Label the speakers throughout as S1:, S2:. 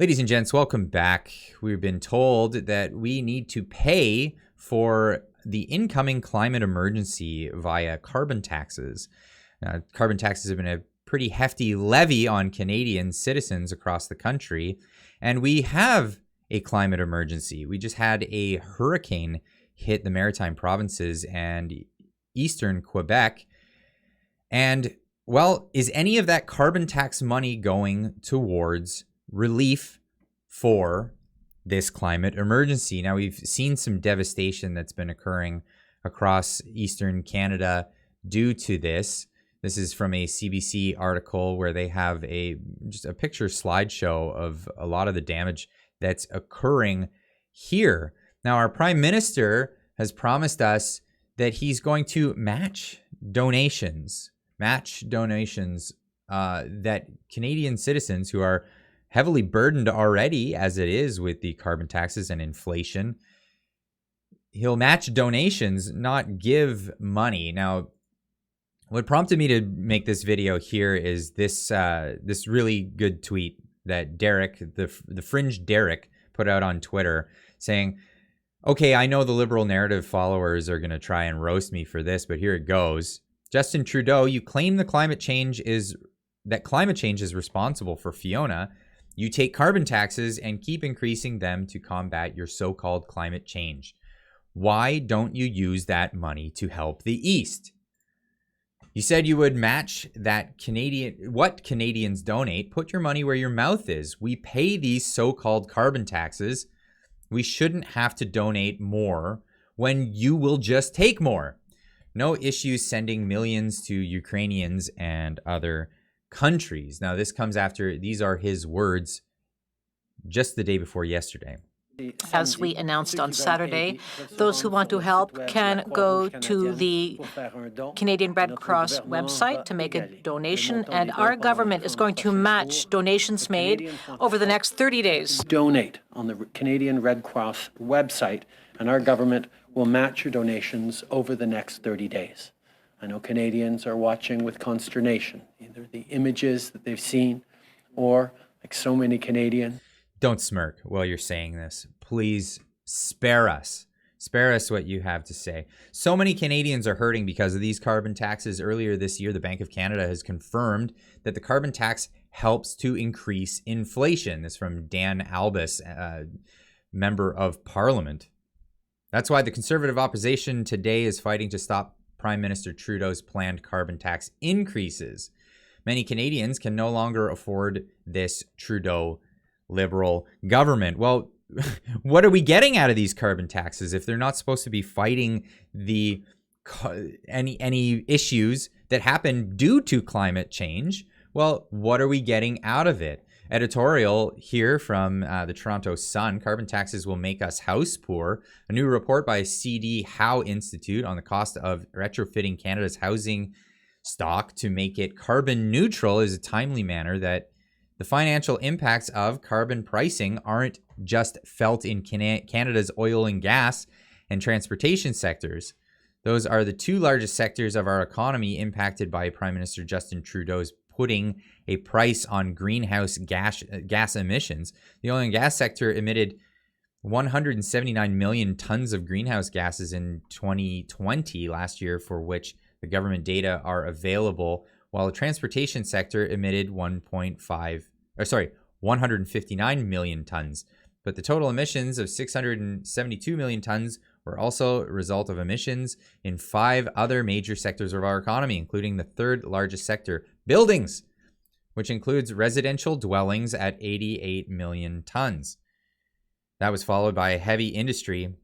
S1: Ladies and gents, welcome back. We've been told that we need to pay for the incoming climate emergency via carbon taxes. Carbon taxes have been a pretty hefty levy on Canadian citizens across the country, and we have a climate emergency. We just had a hurricane hit the maritime provinces and eastern Quebec. And, well, is any of that carbon tax money going towards relief for this climate emergency? Now, we've seen some devastation that's been occurring across eastern Canada due to this. This is from a CBC article where they have just a picture slideshow of a lot of the damage that's occurring here. Now, our Prime Minister has promised us that he's going to match donations that Canadian citizens who are heavily burdened already as it is with the carbon taxes and inflation. He'll match donations, not give money. Now, what prompted me to make this video here is this really good tweet that Derek, the fringe Derek, put out on Twitter saying, okay, I know the liberal narrative followers are going to try and roast me for this, but here it goes. Justin Trudeau, you claim that climate change is responsible for Fiona. You take carbon taxes and keep increasing them to combat your so-called climate change. Why don't you use that money to help the East? You said you would match what Canadians donate. Put your money where your mouth is. We pay these so-called carbon taxes. We shouldn't have to donate more when you will just take more. No issues sending millions to Ukrainians and other countries. Now, this comes after, these are his words just the day before yesterday.
S2: As we announced on Saturday, those who want to help can go to the Canadian Red Cross website to make a donation, and our government is going to match donations made over the next 30 days.
S3: Donate on the Canadian Red Cross website, and our government will match your donations over the next 30 days. I know Canadians are watching with consternation, either the images that they've seen or, like so many Canadians.
S1: Don't smirk while you're saying this. Please spare us. Spare us what you have to say. So many Canadians are hurting because of these carbon taxes. Earlier this year, the Bank of Canada has confirmed that the carbon tax helps to increase inflation. This from Dan Albus, member of Parliament. That's why the Conservative opposition today is fighting to stop Prime Minister Trudeau's planned carbon tax increases. Many Canadians can no longer afford this Trudeau Liberal government. Well, what are we getting out of these carbon taxes if they're not supposed to be fighting the any issues that happen due to climate change? Well, what are we getting out of it? Editorial here from the Toronto Sun, carbon taxes will make us house poor. A new report by CD Howe Institute on the cost of retrofitting Canada's housing stock to make it carbon neutral is a timely manner that the financial impacts of carbon pricing aren't just felt in Canada's oil and gas and transportation sectors. Those are the two largest sectors of our economy impacted by Prime Minister Justin Trudeau's putting a price on greenhouse gas emissions. The oil and gas sector emitted 179 million tons of greenhouse gases in 2020 last year, for which the government data are available, while the transportation sector emitted 159 million tons. But the total emissions of 672 million tons were also a result of emissions in 5 other major sectors of our economy, including the third largest sector, buildings, which includes residential dwellings at 88 million tons. That was followed by heavy industry,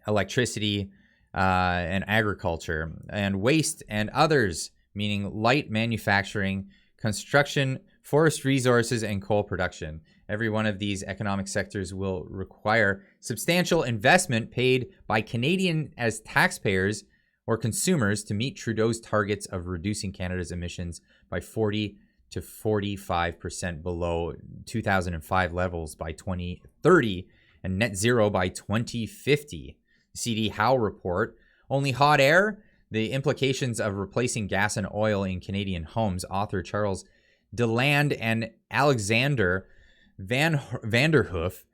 S1: electricity, and agriculture, and waste and others, meaning light manufacturing, construction, forest resources, and coal production. Every one of these economic sectors will require substantial investment paid by Canadians as taxpayers or consumers to meet Trudeau's targets of reducing Canada's emissions by 40 to 45% below 2005 levels by 2030 and net zero by 2050. CD Howe report, Only Hot Air, the implications of replacing gas and oil in Canadian homes. Author Charles Deland and Alexander Vanderhoof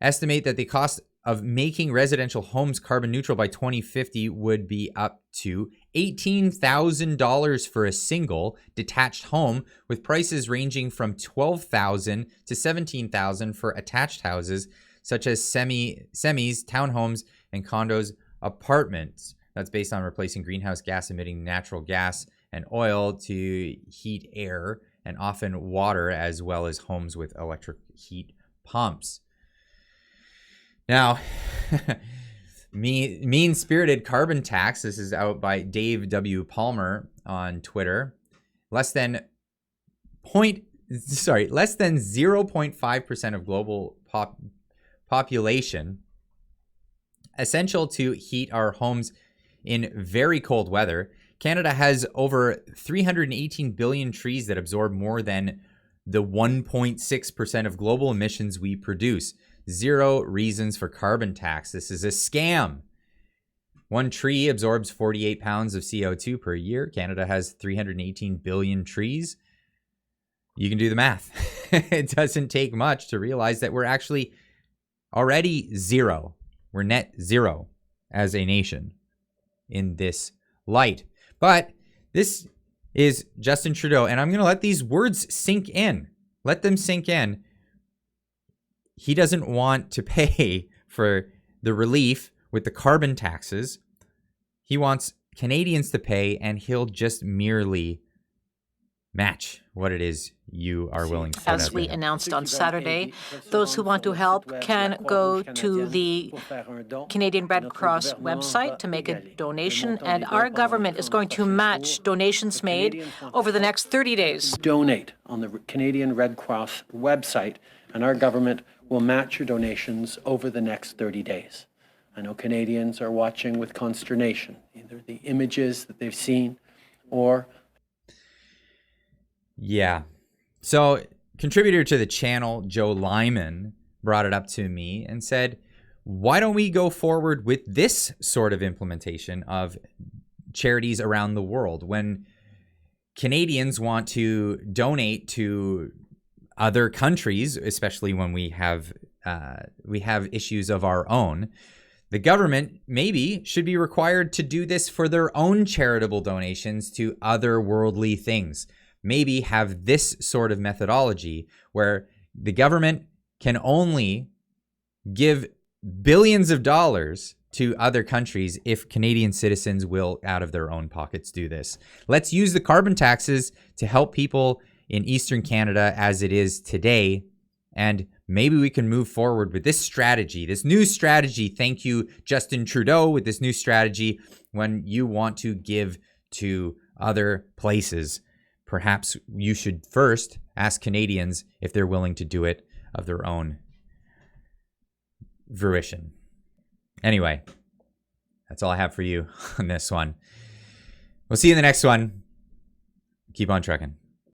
S1: estimate that the cost of making residential homes carbon neutral by 2050 would be up to $18,000 for a single detached home, with prices ranging from $12,000 to $17,000 for attached houses such as semis, townhomes, and condos, apartments. That's based on replacing greenhouse gas emitting natural gas and oil to heat air and often water, as well as homes with electric heat pumps. Now, mean-spirited carbon tax. This is out by Dave W. Palmer on Twitter. Less than 0.5% of global population, essential to heat our homes in very cold weather. Canada has over 318 billion trees that absorb more than the 1.6% of global emissions we produce. Zero reasons for carbon tax. This is a scam. One tree absorbs 48 pounds of CO2 per year. Canada has 318 billion trees. You can do the math. It doesn't take much to realize that we're actually already zero. We're net zero as a nation in this light. But this is Justin Trudeau, and I'm going to let these words sink in. Let them sink in. He doesn't want to pay for the relief with the carbon taxes. He wants Canadians to pay, and he'll just merely match what it is you are willing to put
S2: As we announced on Saturday, those who want to help can go to the Canadian Red Cross website to make a donation, and our government is going to match donations made over the next 30 days.
S3: Donate on the Canadian Red Cross website, and our government will match your donations over the next 30 days. I know Canadians are watching with consternation, either the images that they've seen or...
S1: Yeah. So, contributor to the channel, Joe Lyman, brought it up to me and said, why don't we go forward with this sort of implementation of charities around the world when Canadians want to donate to other countries, especially when we have issues of our own? The government maybe should be required to do this for their own charitable donations to other worldly things. Maybe have this sort of methodology where the government can only give billions of dollars to other countries if Canadian citizens will, out of their own pockets, do this. Let's use the carbon taxes to help people in Eastern Canada as it is today, and maybe we can move forward with this strategy, this new strategy. Thank you, Justin Trudeau, with this new strategy when you want to give to other places. Perhaps you should first ask Canadians if they're willing to do it of their own fruition. Anyway, that's all I have for you on this one. We'll see you in the next one. Keep on trucking.